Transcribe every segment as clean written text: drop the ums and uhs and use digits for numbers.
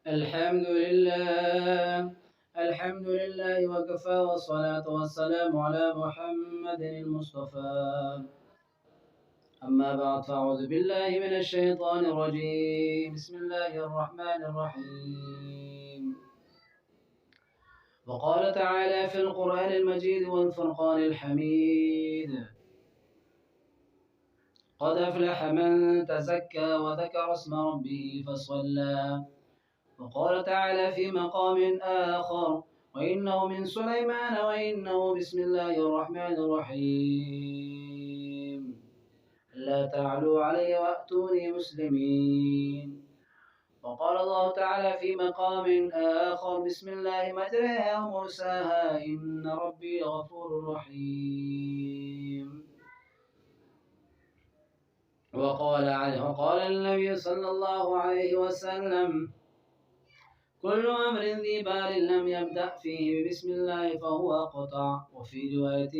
الحمد لله وكفى والصلاة والسلام على محمد المصطفى. أما بعد فأعوذ بالله من الشيطان الرجيم. بسم الله الرحمن الرحيم. وقال تعالى في القرآن المجيد والفرقان الحميد: قد أفلح من تزكى وذكر اسم ربه فصلى. وقال تعالى في مقام آخر: وإنه من سليمان وإنه بسم الله الرحمن الرحيم لا تعلوا علي وأتوني مسلمين. وقال الله تعالى في مقام آخر: بسم الله مجريها ومرساها إن ربي غفور رحيم. وقال النبي صلى الله عليه وسلم: كل أمر ذي بال لم يبدأ فيه بسم الله فهو قطع. وفي رواية: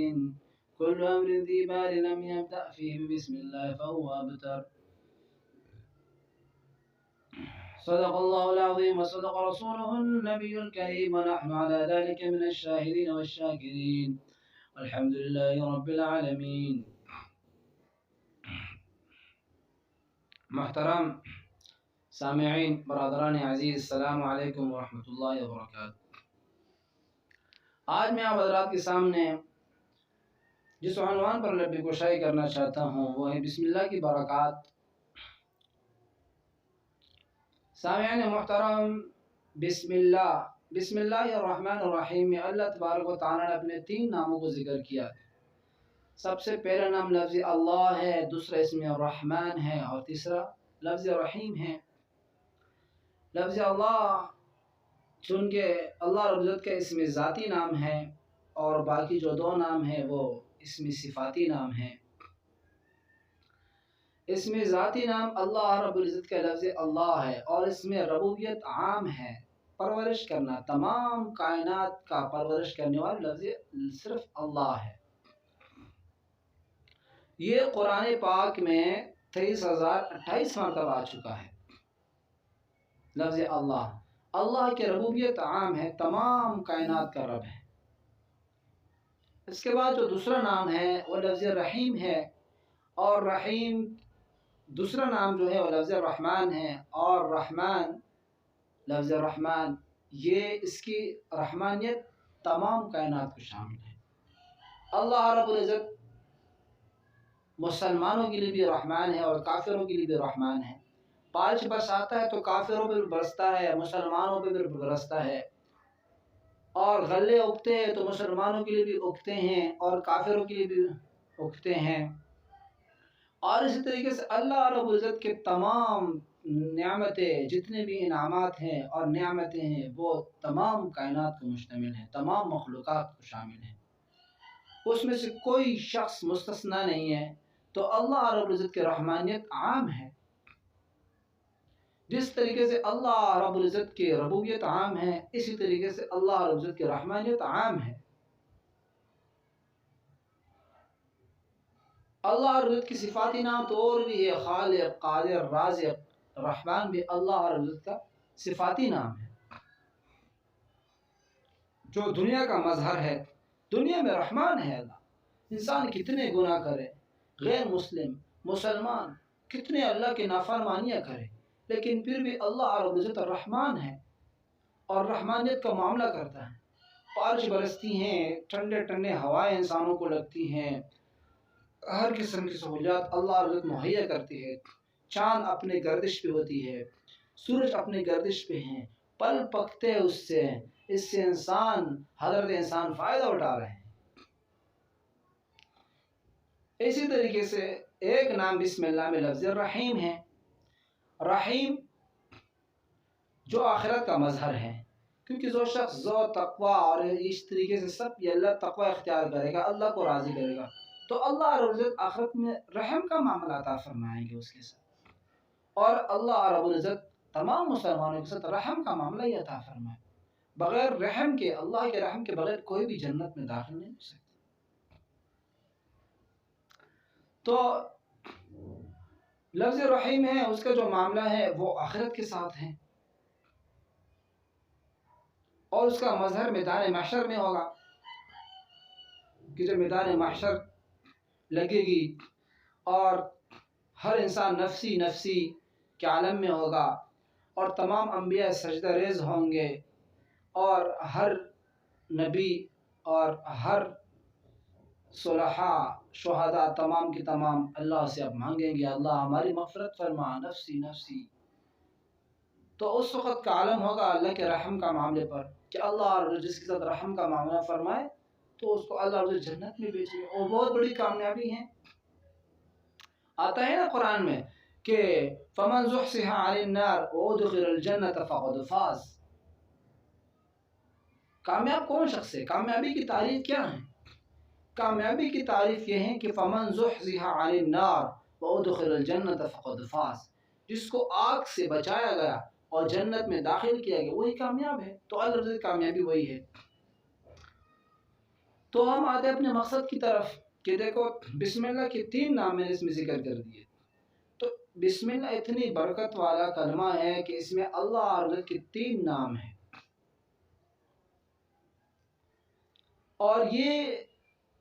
كل أمر ذي بال لم يبدأ فيه بسم الله فهو أبتر. صدق الله العظيم وصدق رسوله النبي الكريم، ونحن على ذلك من الشاهدين والشاكرين، والحمد لله رب العالمين. محترم سامعین، برادران عزیز، السلام علیکم ورحمۃ اللہ وبرکاتہ۔ آج میں آپ حضرات کے سامنے جس عنوان پر لب گشائی کرنا چاہتا ہوں وہ ہے بسم اللہ کی برکات۔ سامعین محترم، بسم اللہ الرحمن الرحیم میں اللہ تبارک و تعالیٰ نے اپنے 3 ناموں کو ذکر کیا ہے۔ سب سے پہلا نام لفظ اللہ ہے، دوسرا اسم الرحمن ہے، اور تیسرا لفظ رحیم ہے۔ لفظ اللہ چونکہ اللہ رب العزت کا اسم ذاتی نام ہے، اور باقی جو 2 نام ہیں وہ اسم صفاتی نام ہیں۔ اسم ذاتی نام اللہ رب العزت کا لفظ اللہ ہے، اور اس میں ربوبیت عام ہے، پرورش کرنا، تمام کائنات کا پرورش کرنے والا لفظ صرف اللہ ہے۔ یہ قرآن پاک میں 23,028 مرتبہ آ چکا ہے لفظ اللہ۔ اللہ کی ربوبیت عام ہے، تمام کائنات کا رب ہے۔ اس کے بعد جو دوسرا نام ہے وہ لفظ رحیم ہے، اور رحیم دوسرا نام جو ہے وہ لفظ رحمان ہے، اور رحمان لفظ رحمان یہ اس کی رحمانیت تمام کائنات کو شامل ہے۔ اللہ رب العزت مسلمانوں کے لیے بھی رحمان ہے اور کافروں کے لیے بھی رحمان ہے۔ بارش برساتا ہے تو کافروں پہ بھی برستا ہے، مسلمانوں پہ بھی برستا ہے، اور غلے اگتے ہیں تو مسلمانوں کے لیے بھی اگتے ہیں اور کافروں کے لیے بھی اگتے ہیں۔ اور اسی طریقے سے اللہ رب العزت کے تمام نعمتیں، جتنے بھی انعامات ہیں اور نعمتیں ہیں، وہ تمام کائنات کو مشتمل ہیں، تمام مخلوقات کو شامل ہیں، اس میں سے کوئی شخص مستثنیٰ نہیں ہے۔ تو اللہ رب العزت کی رحمانیت عام ہے۔ جس طریقے سے اللہ رب العزت کی ربوبیت عام ہے، اسی طریقے سے اللہ رب العزت کی رحمانیت عام ہے۔ اللہ رب العزت کی صفاتی نام تو اور بھی ہے، خالق، قادر، رازق، رحمان بھی اللہ رب العزت کا صفاتی نام ہے، جو دنیا کا مظہر ہے۔ دنیا میں رحمان ہے اللہ۔ انسان کتنے گناہ کرے، غیر مسلم، مسلمان کتنے اللہ کی نافرمانیاں کرے، لیکن پھر بھی اللہ رب العزت الرحمن ہے اور رحمانیت کا معاملہ کرتا ہے۔ بارش برستی ہیں، ٹھنڈے ٹھنڈے ہوائیں انسانوں کو لگتی ہیں، ہر قسم کی سہولیات اللہ رب العزت مہیا کرتی ہے۔ چاند اپنے گردش پہ ہوتی ہے، سورج اپنے گردش پہ ہیں، پل پکتے ہیں اس سے حضرت انسان فائدہ اٹھا رہے ہیں۔ اسی طریقے سے ایک نام بسم اللہ میں لفظ رحیم ہے۔ رحیم جو آخرت کا مظہر ہے، کیونکہ جو شخص ذو تقوی اور اس طریقے سے سب یہ اللہ تقوی اختیار کرے گا، اللہ کو راضی کرے گا، تو اللہ رب العزت آخرت میں رحم کا معاملہ عطا فرمائیں گے اس کے ساتھ، اور اللہ رب العزت تمام مسلمانوں کے ساتھ رحم کا معاملہ ہی عطا فرمائے۔ بغیر رحم کے، اللہ کے رحم کے بغیر کوئی بھی جنت میں داخل نہیں ہو سکتا۔ تو لفظ رحیم ہے، اس کا جو معاملہ ہے وہ آخرت کے ساتھ ہے۔ اور اس کا مظہر میدان محشر میں ہوگا کہ جب میدان محشر لگے گی اور ہر انسان نفسی نفسی کے عالم میں ہوگا اور تمام انبیاء سجدہ ریز ہوں گے اور ہر نبی اور ہر صلحاء شہداء تمام کی تمام اللہ سے اب مانگیں گے اللہ ہماری مغفرت فرما نفسی نفسی. تو اس وقت کا عالم ہوگا اللہ کے رحم کا معاملے پر کہ اللہ اور جس کے ساتھ رحم کا معاملہ فرمائے تو اس کو اللہ اور جنت میں بھیجے. اور بہت بڑی کامیابی ہے. آتا ہے نا قرآن میں کہ فمن زحزح عن النار وادخل الجنة فقد فاز. کامیاب کون شخص ہے؟ کامیابی کی تعریف کیا ہے؟ کامیابی کی تعریف یہ ہے کہ فمن زحزح عن النار وادخل الجنة فقد فاز. جس کو آگ سے بچایا گیا اور جنت میں داخل کیا گیا وہی کامیاب ہے. تو اللہ کامیابی وہی ہے. تو ہم آتے ہیں اپنے مقصد کی طرف کہ دیکھو بسم اللہ کے 3 نام میں نے اس میں ذکر کر دیے. تو بسم اللہ اتنی برکت والا کلمہ ہے کہ اس میں اللہ اور رب کے 3 نام ہیں. اور یہ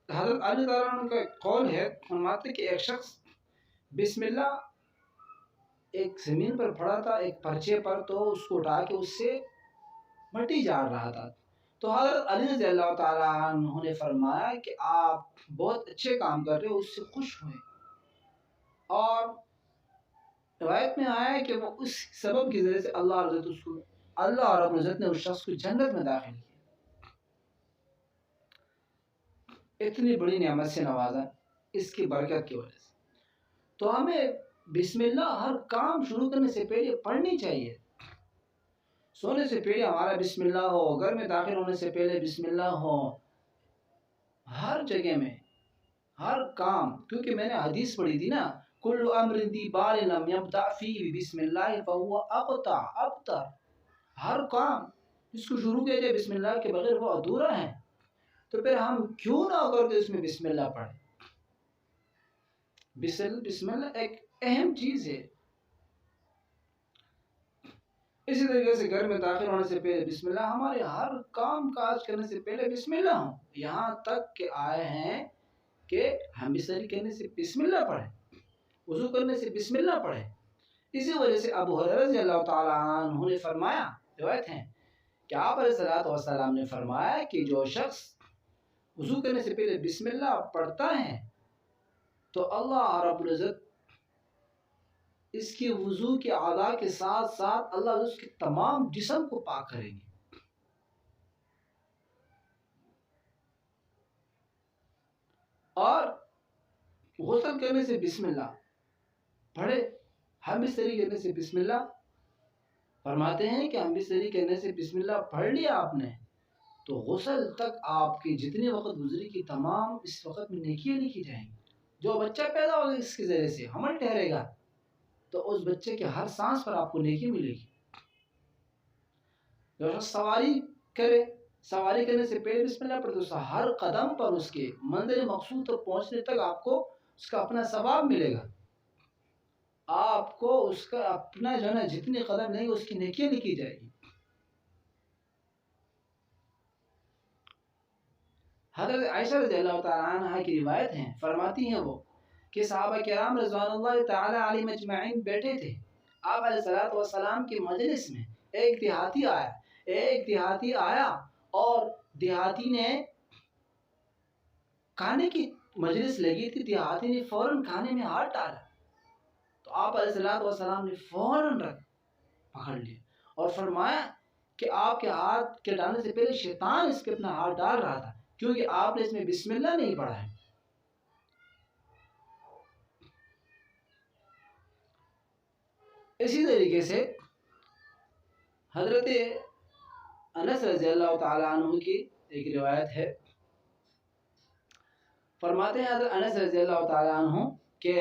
حضرت علی تعالیٰ عنہ کا قول ہے. فرماتے کہ ایک شخص بسم اللہ ایک زمین پر پڑا تھا ایک پرچے پر, تو اس کو اٹھا کے اس سے مٹی جاڑ رہا تھا. تو حضرت علی رضی اللہ تعالیٰ عنہ نے فرمایا کہ آپ بہت اچھے کام کر رہے ہو, اس سے خوش ہوئے. اور روایت میں آیا ہے کہ وہ اس سبب کی ذریعے سے اللہ رب العزت نے اس شخص کو جنت میں داخل کیا. اتنی بڑی نعمت سے نوازا اس کی برکت کی وجہ سے. تو ہمیں بسم اللہ ہر کام شروع کرنے سے پہلے پڑھنی چاہیے. سونے سے پہلے ہمارا بسم اللہ ہو, گھر میں داخل ہونے سے پہلے بسم اللہ ہو, ہر جگہ میں ہر کام. کیونکہ میں نے حدیث پڑھی تھی نا, کل امر ذی بال لم یبدأ فیہ بسم اللہ فہو ابتر. ہر کام جس کو شروع کیا جائے بسم اللہ کے بغیر وہ ادھورا ہے. تو پھر ہم کیوں نہ کر کے اس میں بسم اللہ پڑھیں. بسم اللہ ایک اہم چیز ہے. اسی طریقے سے گھر میں داخل ہونے سے پہلے بسم اللہ, ہمارے ہر کام کاج کرنے سے پہلے بسم اللہ ہوں. یہاں تک کہ آئے ہیں کہ ہم بستری کرنے سے بسم اللہ پڑھیں, وضو کرنے سے بسم اللہ پڑھیں. اسی وجہ سے ابو ہریرہ رضی اللہ تعالیٰ عنہ نے فرمایا, روایت ہے کہ آپ علیہ الصلوۃ والسلام نے فرمایا کہ جو شخص وضو کرنے سے پہلے بسم اللہ پڑھتا ہے تو اللہ رب العزت اس کی وضو کے اعضاء کے ساتھ ساتھ اللہ اس کے تمام جسم کو پاک کریں گے. اور غسل کرنے سے بسم اللہ پڑھے. ہم بستری کرنے سے بسم اللہ فرماتے ہیں کہ ہم بستری کرنے سے بسم اللہ پڑھ لیا آپ نے تو غسل تک آپ کی جتنے وقت گزری کی تمام اس وقت میں نیکیاں لکھی جائیں گی. جو بچہ پیدا ہوگا اس کے ذریعے سے حمل ٹھہرے گا تو اس بچے کے ہر سانس پر آپ کو نیکی ملے گی. جو شخص سواری کرے, سواری کرنے سے پہلے بسم اللہ پڑھے تو ہر قدم پر اس کے منزل مقصود تک پہنچنے تک آپ کو اس کا اپنا ثواب ملے گا. آپ کو اس کا اپنا جو ہے نا جتنے قدم لیں گے اس کی نیکیاں لکھی جائے گی. حضرت عائشہ رضی اللہ تعالیٰ عنہ کی روایت ہیں, فرماتی ہیں وہ کہ صحابہ کرام رضوان اللہ تعالی علیہم اجمعین بیٹھے تھے. آپ علیہ الصلوۃ والسلام کی مجلس میں ایک دیہاتی آیا اور دیہاتی نے کھانے کی مجلس لگی تھی, دیہاتی نے فوراً کھانے میں ہاتھ ڈالا تو آپ علیہ الصلوۃ والسلام نے فوراً پکڑ لیا اور فرمایا کہ آپ کے ہاتھ کے ڈالنے سے پہلے شیطان اس پہ اپنا ہاتھ ڈال رہا تھا کیونکہ آپ نے اس میں بسم اللہ نہیں پڑھا ہے. اسی طریقے سے حضرت انس رضی اللہ تعالیٰ عنہ کی ایک روایت ہے, فرماتے ہیں حضرت انس رضی اللہ تعالیٰ عنہ کہ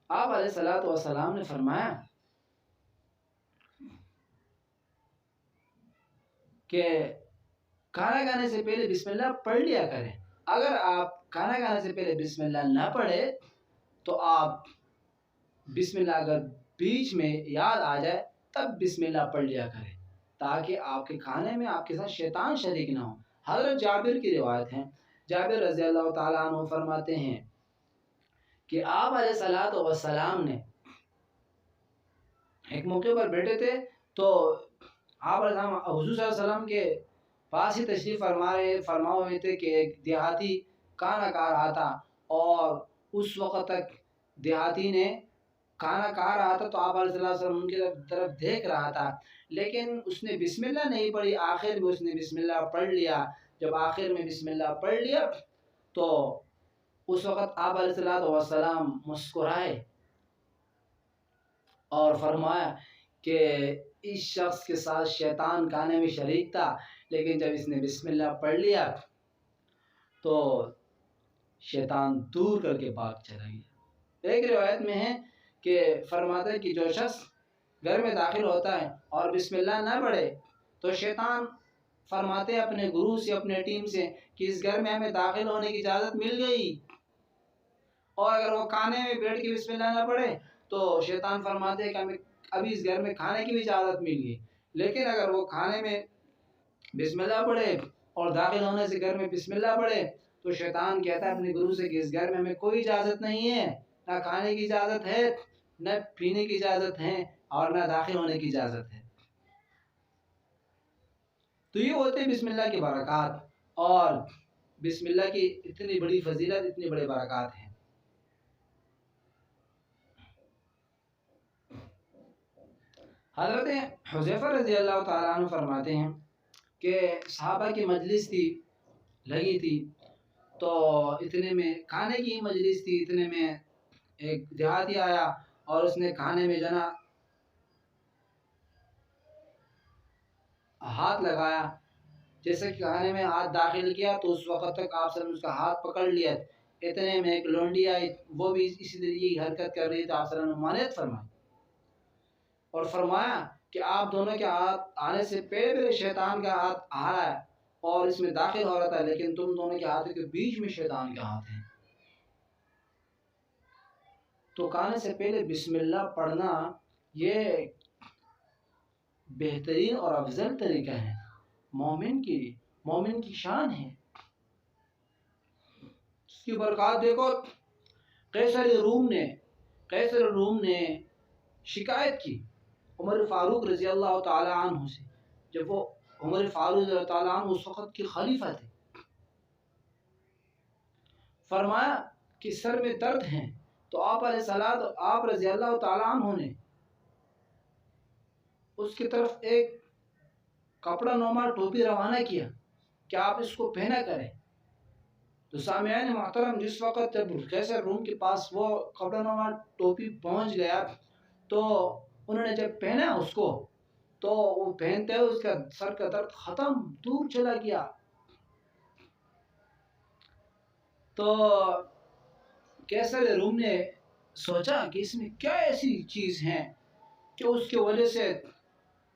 آپ علیہ الصلوۃ والسلام نے فرمایا کہ کھانا کھانے سے پہلے بسم اللہ پڑھ لیا کریں. اگر آپ کھانا کھانے سے پہلے بسم اللہ نہ پڑھے تو آپ بسم اللہ اگر بیچ میں یاد آ جائے تب بسم اللہ پڑھ لیا کریں. تاکہ آپ کے کھانے میں آپ کے ساتھ شیطان شریک نہ ہو۔ حضرت جابر کی روایت ہے، جابر رضی اللہ تعالیٰ عنہ فرماتے ہیں کہ آپ علیہ الصلوۃ والسلام نے ایک موقع پر بیٹھے تھے تو آپ حضور صلی اللہ علیہ وسلم کے پاس ہی تشریف فرما ہوئے تھے کہ ایک دیہاتی کھانا کھا رہا تھا، اور اس وقت تک دیہاتی نے کھانا کھا رہا تھا تو آپ علیہ وسلم ان کی طرف دیکھ رہا تھا، لیکن اس نے بسم اللہ نہیں پڑھی، آخر میں اس نے بسم اللہ پڑھ لیا۔ جب آخر میں بسم اللہ پڑھ لیا تو اس وقت آپ علیہ السلام مسکرائے اور فرمایا کہ اس شخص کے ساتھ شیطان کھانے میں شریک تھا، لیکن جب اس نے بسم اللہ پڑھ لیا تو شیطان دور کر کے بھاگ چلا گیا۔ ایک روایت میں ہے کہ فرماتا ہے کہ جو شخص گھر میں داخل ہوتا ہے اور بسم اللہ نہ پڑھے تو شیطان فرماتے ہیں اپنے گرو سے، اپنے ٹیم سے کہ اس گھر میں ہمیں داخل ہونے کی اجازت مل گئی، اور اگر وہ کھانے میں بیٹھ کے بسم اللہ نہ پڑھے تو شیطان فرماتے ہیں کہ ہمیں ابھی اس گھر میں کھانے کی بھی اجازت مل گئی، لیکن اگر وہ کھانے میں بسم اللہ پڑھے اور داخل ہونے سے گھر میں بسم اللہ پڑھے تو شیطان کہتا ہے اپنے گرو سے کہ اس گھر میں ہمیں کوئی اجازت نہیں ہے، نہ کھانے کی اجازت ہے، نہ پینے کی اجازت ہے، اور نہ داخل ہونے کی اجازت ہے۔ تو یہ ہوتے ہیں بسم اللہ کی برکات، اور بسم اللہ کی اتنی بڑی فضیلت، اتنی بڑے برکات ہیں۔ حضرت حذیفہ رضی اللہ تعالیٰ عنہ فرماتے ہیں کہ صحابہ کی مجلس تھی لگی تھی، تو اتنے میں کھانے کی مجلس تھی، اتنے میں ایک دیہاتی آیا اور اس نے کھانے میں جنا ہاتھ لگایا، جیسے کہ کھانے میں ہاتھ داخل کیا تو اس وقت تک آپ نے اس کا ہاتھ پکڑ لیا، اتنے میں ایک لونڈی آئی، وہ بھی اسی طریقے کی حرکت کر رہی، تو آپ نے ممانعت فرمائی اور فرمایا کہ آپ دونوں کے ہاتھ آنے سے پہلے شیطان کا ہاتھ آ رہا ہے اور اس میں داخل ہو رہا تھا، لیکن تم دونوں کے ہاتھوں کے بیچ میں شیطان کا ہاتھ ہے۔ تو کھانے سے پہلے بسم اللہ پڑھنا یہ بہترین اور افضل طریقہ ہے، مومن کی شان ہے، اس کی برکات دیکھو۔ قیصر روم نے شکایت کی عمر فاروق رضی اللہ تعالی عنہ سے، جب وہ عمر فاروق رضی اللہ تعالی عنہ اس وقت کے خلیفہ تھے، فرمایا کہ سر میں درد ہیں، تو آپ رضی اللہ تعالی عنہ نے اس کی طرف ایک کپڑا نما ٹوپی روانہ کیا کہ آپ اس کو پہنا کریں۔ تو سامعین محترم، جس وقت جب قیصر روم کے پاس وہ کپڑا نما ٹوپی پہنچ گیا تو انہوں نے جب پہنا اس کو، تو وہ پہنتے ہوئے اس کا سر کا درد ختم، دور چلا گیا۔ تو قیصر روم نے سوچا کہ اس میں کیا ایسی چیز ہے کہ اس کی وجہ سے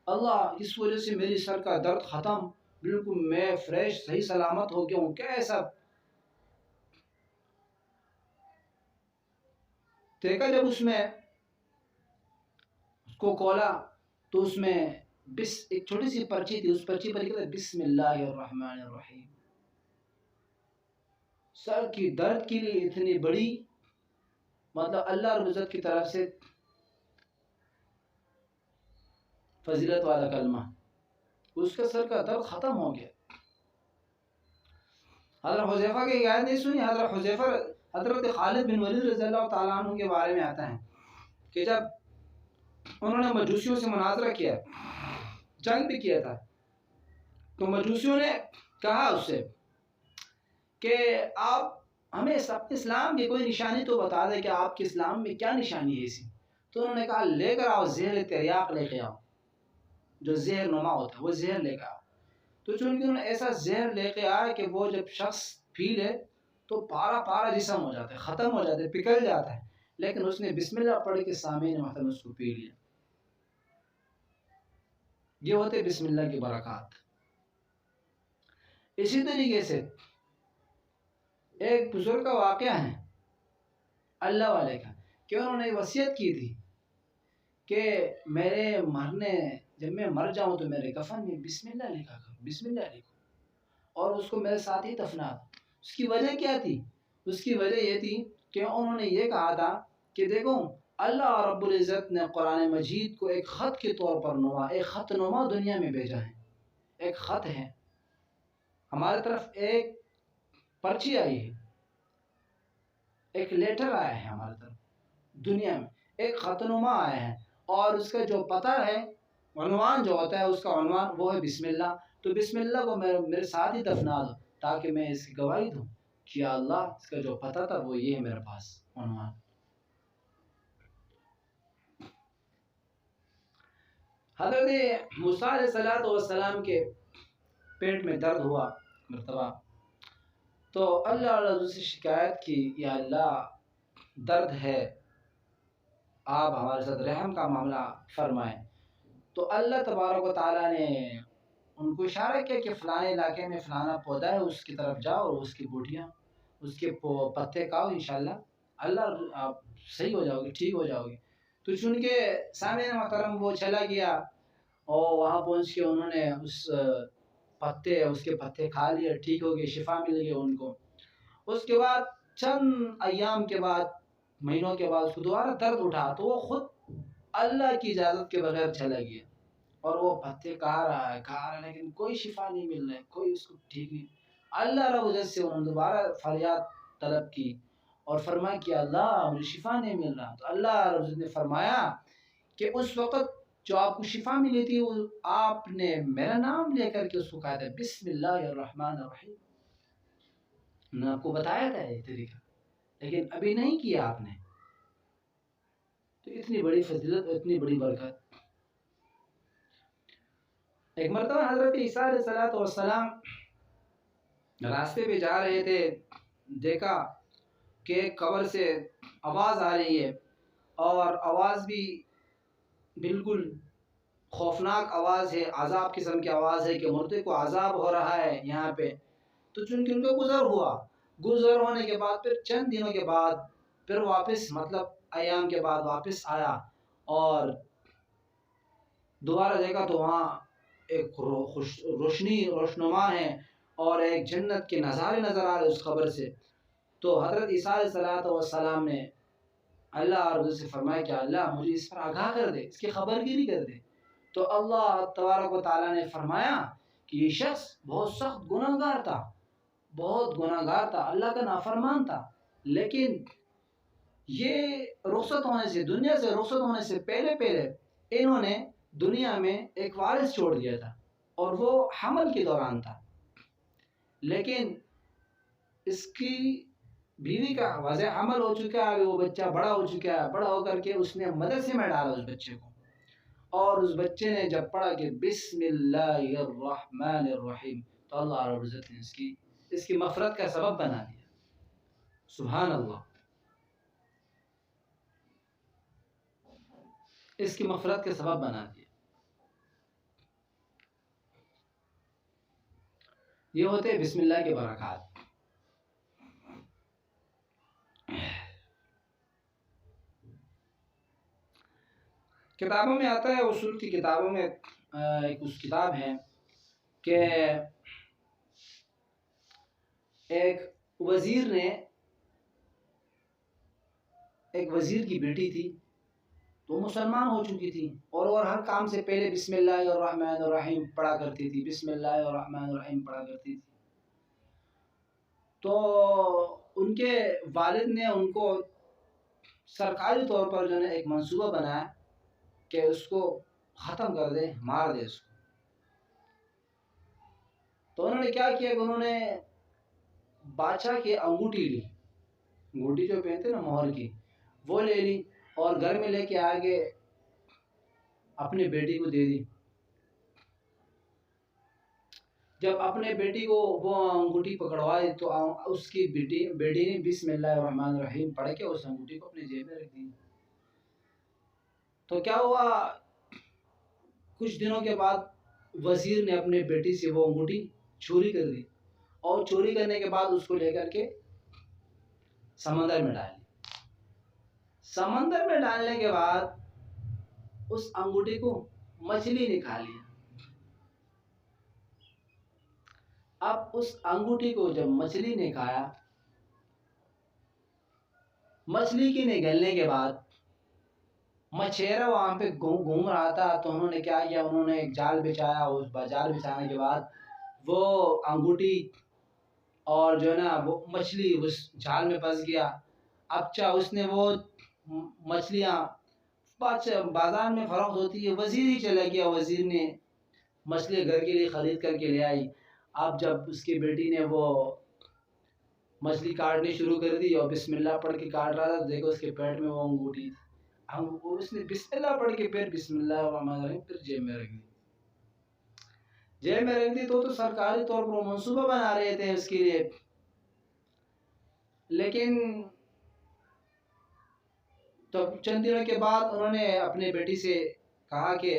اس وجہ سے میری سر کا درد ختم، بالکل میں فریش صحیح سلامت ہو گیا ہوں، کیا ایسا؟ دیکھا جب اس کو کھولا تو اس میں ایک چھوٹی سی پرچی تھی، اس پرچی پر لکھا تھا بسم اللہ الرحمن الرحیم۔ سر کی درد کے لیے اتنی بڑی، مطلب اللہ رب العزت کی طرف سے فضیلت والا کلمہ، اس کا سر کا درد ختم ہو گیا۔ حضرت حذیفہ کی حکایت نہیں سنی؟ حضرت خالد بن ولید رضی اللہ تعالیٰ عنہ کے بارے میں آتا ہے کہ جب انہوں نے مجوسیوں سے مناظرہ کیا، جنگ بھی کیا تھا، تو مجوسیوں نے کہا اس سے کہ آپ ہمیں اسلام کی کوئی نشانی تو بتا دیں کہ آپ کے اسلام میں کیا نشانی ہے ایسی؟ تو انہوں نے کہا لے کر آؤ، زہر تریاق لے کے آؤ، جو زہر نما ہوتا ہے وہ زہر لے کے آؤ۔ تو چونکہ انہوں نے ایسا زہر لے کے آیا کہ وہ جب شخص پی لے تو پارا جسم ہو جاتا ہے، ختم ہو جاتا ہے، پگھل جاتا ہے، لیکن اس نے بسم اللہ پڑھ کے سامعین محترم اس کو پی لیا۔ یہ ہوتے بسم اللہ کی برکات۔ اسی طریقے سے ایک بزرگ کا واقعہ ہے اللہ والے کا، کہ انہوں نے وصیت کی تھی کہ میرے مرنے جب میں مر جاؤں تو میرے کفن میں بسم اللہ لکھا کرو، بسم اللہ لکھو، اور اس کو میرے ساتھ ہی دفنا دو۔ اس کی وجہ کیا تھی؟ اس کی وجہ یہ تھی کہ انہوں نے یہ کہا تھا کہ دیکھو اللہ رب العزت نے قرآن مجید کو ایک خط کے طور پر ایک خط نما دنیا میں بھیجا ہے، ایک خط ہے، ہمارے طرف ایک پرچی آئی ہے، ایک لیٹر آیا ہے ہماری طرف دنیا میں، ایک خط نما آیا ہے، اور اس کا جو پتہ ہے، عنوان جو ہوتا ہے اس کا عنوان وہ ہے بسم اللہ۔ تو بسم اللہ کو میرے ساتھ ہی دفنا دو تاکہ میں اس کی گواہی دوں کہ یا اللہ اس کا جو پتہ تھا وہ یہ ہے میرے پاس عنوان۔ حضرت موسیٰ علیہ السلام کے پیٹ میں درد ہوا مرتبہ، تو اللہ رسول سے شکایت کی، یا اللہ درد ہے، آپ ہمارے ساتھ رحم کا معاملہ فرمائیں۔ تو اللہ تبارک و تعالیٰ نے ان کو اشارہ کیا کہ فلاں علاقے میں فلانا پودا ہے، اس کی طرف جاؤ اور اس کی بوٹیاں، اس کے پتے کھاؤ، انشاءاللہ اللہ آپ صحیح ہو جاؤ گے، ٹھیک ہو جاؤ گے۔ تو چن کے سامعین محترم وہ چلا گیا، اور وہاں پہنچ کے انہوں نے اس کے پتے کھا لیے، ٹھیک ہو گئے، شفا مل گئی ان کو۔ اس کے بعد چند ایام کے بعد، مہینوں کے بعد اس کو دوبارہ درد اٹھا، تو وہ خود اللہ کی اجازت کے بغیر چلا گیا، اور وہ پتے کھا رہا ہے لیکن کوئی شفا نہیں مل رہا ہے، کوئی اس کو ٹھیک نہیں۔ اللہ رب العزت سے انہوں نے دوبارہ فریاد طلب کی اور فرمایا کہ اللہ مجھے شفا نہیں مل رہا۔ تو اللہ رب العزت نے فرمایا کہ اس وقت جو آپ کو شفا ملی تھی، وہ آپ نے میرا نام لے کر کے اس کو کہا تھا، بسم اللہ الرحمن الرحیم۔ میں نے آپ کو بتایا تھا یہ طریقہ، لیکن ابھی نہیں کیا آپ نے۔ تو اتنی بڑی فضیلت، اتنی بڑی برکت۔ ایک مرتبہ حضرت عیسیٰ علیہ السلام راستے پہ جا رہے تھے، دیکھا کہ ایک قبر سے آواز آ رہی ہے، اور آواز بھی بالکل خوفناک آواز ہے، عذاب قسم کی آواز ہے کہ مردے کو عذاب ہو رہا ہے یہاں پہ۔ تو چونکہ ان کو گزر ہونے کے بعد پھر چند دنوں کے بعد پھر واپس، مطلب ایام کے بعد واپس آیا، اور دوبارہ دیکھا تو وہاں ایک روشنما ہے، اور ایک جنت کے نظارے نظر آ رہے اس قبر سے۔ تو حضرت عیسیٰ علیہ السلام نے اللہ رب سے فرمایا کہ اللہ مجھے اس پر آگاہ کر دے، اس کی خبر گیری کر دے۔ تو اللہ تبارک و تعالیٰ نے فرمایا کہ یہ شخص بہت سخت گناہگار تھا، بہت گناہگار تھا، اللہ کا نافرمان تھا، لیکن یہ دنیا سے رخصت ہونے سے پہلے انہوں نے دنیا میں ایک وارث چھوڑ دیا تھا، اور وہ حمل کے دوران تھا، لیکن اس کی بیوی کا واضح حمل ہو چکا ہے، وہ بچہ بڑا ہو چکا ہے، بڑا ہو کر کے اس نے مدرسے میں ڈالا اس بچے کو، اور اس بچے نے جب پڑھا کہ بسم اللہ الرحمن الرحیم، تو اللہ رب العزت نے اس کی مغفرت کا سبب بنا دیا۔ سبحان اللہ، اس کی مغفرت کا سبب بنا دیا۔ یہ ہوتے بسم اللہ کے برکات۔ کتابوں میں آتا ہے، اصول کی کتابوں میں ایک اس کتاب ہے کہ ایک وزیر کی بیٹی تھی، تو مسلمان ہو چکی تھی، اور ہر کام سے پہلے بسم اللہ الرحمن الرحیم پڑھا کرتی تھی، بسم اللہ الرحمن الرحیم پڑھا کرتی تھی۔ تو ان کے والد نے ان کو سرکاری طور پر جو ہے ایک منصوبہ بنایا کہ اس کو ختم کر دے، مار دے اس کو۔ تو انہوں نے کیا کیا کہ انہوں نے بادشاہ کی انگوٹھی لی، انگوٹھی جو پہنتے نا مہر کی، وہ لے لی، اور گھر میں لے کے آگے اپنے بیٹی کو دے دی۔ جب اپنے بیٹی کو وہ انگوٹھی پکڑوائی تو اس کی بیٹی نے بسم اللہ الرحمن الرحیم پڑھ کے اس انگوٹھی کو اپنے جیب میں رکھ دی۔ تو کیا ہوا، کچھ دنوں کے بعد وزیر نے اپنے بیٹی سے وہ انگوٹھی چوری کر دی، اور چوری کرنے کے بعد اس کو لے کر کے سمندر میں ڈال دی۔ سمندر میں ڈالنے کے بعد اس انگوٹھی کو مچھلی نے کھا لیا۔ اب اس انگوٹھی کو جب مچھلی نے کھایا، مچھلی کی نگلنے کے بعد مچھیرا وہاں پہ گھوم رہا تھا، تو انہوں نے کیا کیا، انہوں نے ایک جال بچھایا، اس جال بچھانے کے بعد وہ انگوٹھی اور جو ہے نا وہ مچھلی اس جال میں پھنس گیا۔ اب اس نے وہ مچھلیاں بازار میں فروخت ہوتی ہے، وزیر ہی چلا گیا، وزیر نے مچھلی گھر کے لیے خرید کر کے لے آئی۔ اب جب اس کی بیٹی نے وہ مچھلی کاٹنی شروع کر دی اور بسم اللہ پڑھ کے کاٹ رہا تھا، دیکھو اس کے پیٹ میں وہ انگوٹھی تھی۔ اس نے بسم اللہ پڑھ کے پھر بسم اللہ الرحمن الرحیم پھر جیب میں رکھ دی۔ جیب میں رکھ دی تو سرکاری طور پر منصوبہ بنا رہے تھے اس کے لیے، لیکن تو چند دنوں کے بعد انہوں نے اپنے بیٹی سے کہا کہ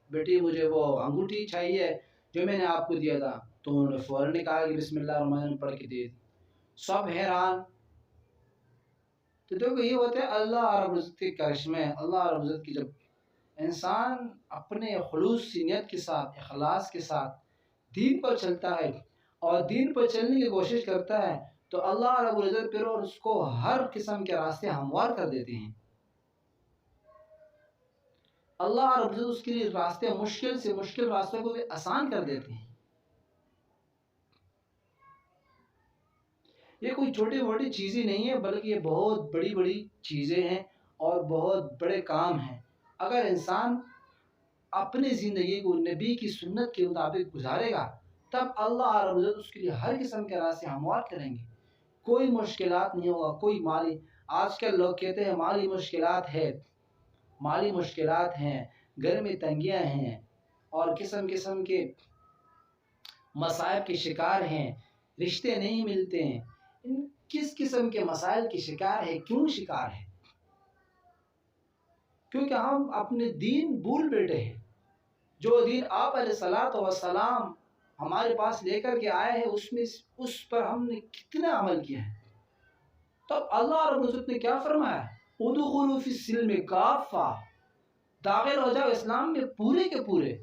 بیٹی مجھے وہ انگوٹھی چاہیے جو میں نے آپ کو دیا تھا، تو انہوں نے فوراً کہا کہ بسم اللہ الرحمن الرحیم پڑھ کے دے دی۔ سب حیران۔ تو دیکھو یہ ہوتا ہے اللہ رب العزت کے کرشمے۔ اللہ رب العزت کی جب انسان اپنے خلوص نیت کے ساتھ، اخلاص کے ساتھ دین پر چلتا ہے اور دین پر چلنے کی کوشش کرتا ہے، تو اللہ رب العزت پھر اس کو ہر قسم کے راستے ہموار کر دیتے ہیں۔ اللہ رب العزت اس کے لیے راستے مشکل سے مشکل راستوں کو بھی آسان کر دیتے ہیں۔ یہ کوئی چھوٹی موٹی چیزیں نہیں ہے، بلکہ یہ بہت بڑی بڑی چیزیں ہیں اور بہت بڑے کام ہیں۔ اگر انسان اپنی زندگی کو نبی کی سنت کے مطابق گزارے گا، تب اللہ رب العزت اس کے لیے ہر قسم کے راستے ہموار کریں گے۔ کوئی مشکلات نہیں ہوگا، کوئی مالی، آج کل لوگ کہتے ہیں مالی مشکلات ہے، مالی مشکلات ہیں، گھر میں تنگیاں ہیں اور قسم قسم کے مسائل کے شکار ہیں، رشتے نہیں ملتے ہیں۔ کس قسم کے مسائل کے شکار ہے؟ کیوں شکار ہے؟ کیونکہ ہم اپنے دین بھول بیٹھے ہیں۔ جو دین آپ علیہ الصلوۃ والسلام ہمارے پاس لے کر کے آئے ہیں، اس پر ہم نے کتنا عمل کیا ہے؟ تب اللہ رب العزت نے کیا فرمایا؟ ادخلوا فی السلم کافہ، داخل ہو جاؤ اسلام میں پورے کے پورے۔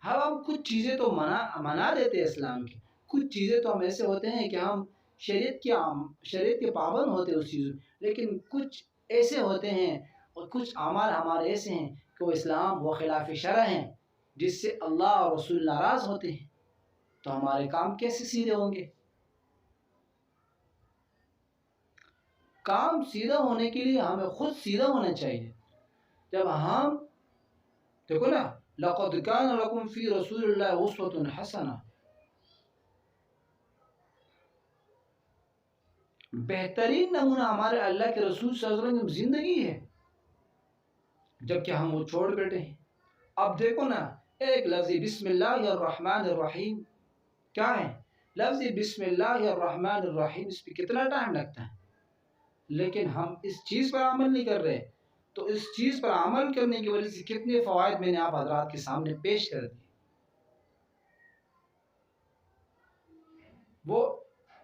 ہم کچھ چیزیں تو منا دیتے ہیں اسلام کی، کچھ چیزیں تو ہم ایسے ہوتے ہیں کہ ہم شریعت کے پابند ہوتے ہیں اس چیزوں، لیکن کچھ ایسے ہوتے ہیں اور کچھ اعمال ہمارے ایسے ہیں کہ وہ اسلام وہ خلاف شرع ہیں، جس سے اللہ اور رسول ناراض ہوتے ہیں، تو ہمارے کام کیسے سیدھے ہوں گے؟ کام سیدھا ہونے کے لیے ہمیں خود سیدھا ہونا چاہیے۔ جب ہم دیکھو نا، لقد کان لکم فی رسول اللہ اسوۃ حسنہ، بہترین نمونہ ہمارے اللہ کے رسول صلی اللہ علیہ وسلم کی زندگی ہے، جبکہ ہم وہ چھوڑ بیٹھے ہیں۔ اب دیکھو نا، ایک لفظ بسم اللہ الرحمن الرحیم کیا ہے؟ لفظ بسم اللہ الرحمن الرحیم، اس پہ کتنا ٹائم لگتا ہے، لیکن ہم اس چیز پر عمل نہیں کر رہے۔ تو اس چیز پر عمل کرنے کی وجہ سے کتنے فوائد میں نے آپ حضرات کے سامنے پیش کر دیے۔ وہ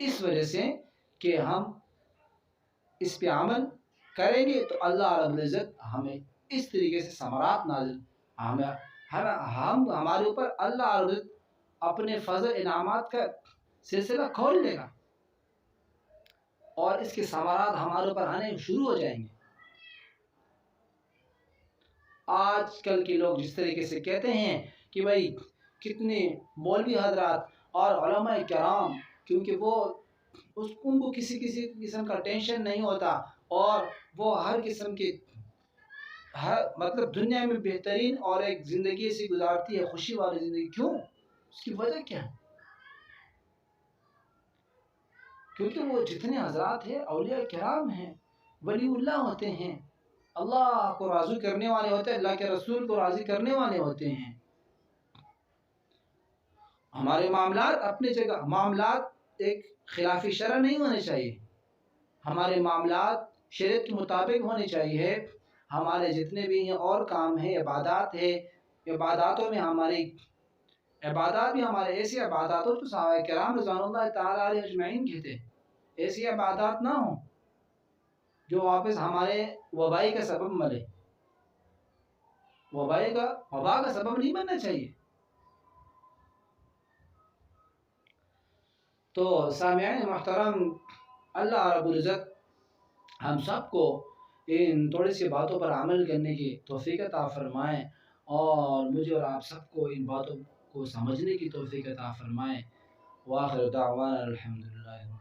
اس وجہ سے کہ ہم اس پہ عمل کریں گے تو اللہ رب العزت ہمیں اس طریقے سے ثمرات نازل ہمارے اوپر اللہ رب العزت اپنے فضل انعامات کا سلسلہ کھول دے گا اور اس کے ثمرات ہمارے اوپر آنے شروع ہو جائیں گے۔ آج کل کے لوگ جس طریقے سے کہتے ہیں کہ بھائی کتنے مولوی حضرات اور علماء کرام، کیونکہ وہ ان کو کسی قسم کا ٹینشن نہیں ہوتا اور وہ ہر قسم کے مطلب دنیا میں بہترین اور ایک زندگی سے گزارتی ہے، خوشی والی زندگی۔ کیوں؟ اس کی وجہ کیا ہے؟ کیونکہ وہ جتنے حضرات ہیں اولیاء کرام ہیں، ولی اللہ ہوتے ہیں، اللہ کو راضی کرنے والے ہوتے ہیں، اللہ کے رسول کو راضی کرنے والے ہوتے ہیں۔ ہمارے معاملات اپنی جگہ، معاملات ایک خلاف شرع نہیں ہونے چاہیے، ہمارے معاملات شریعت کے مطابق ہونے چاہیے۔ ہمارے جتنے بھی ہیں اور کام ہیں، عبادات ہے، عباداتوں میں ہماری عبادات بھی ہمارے ایسی عبادات ہو تو صحابہ کرام رضوان اللہ تعالیٰ علیہ اجمعین کہتے ہیں، ایسی عبادات نہ ہوں جو واپس ہمارے وبائی کا سبب بنے۔ وبا کا سبب نہیں بننا چاہیے۔ تو سامعین محترم، اللہ رب العزت ہم سب کو ان تھوڑی سی باتوں پر عمل کرنے کی توفیق عطا فرمائیں، اور مجھے اور آپ سب کو ان باتوں کو سمجھنے کی توفیق عطا فرمائیں۔ وآخر دعوانا الحمدللہ۔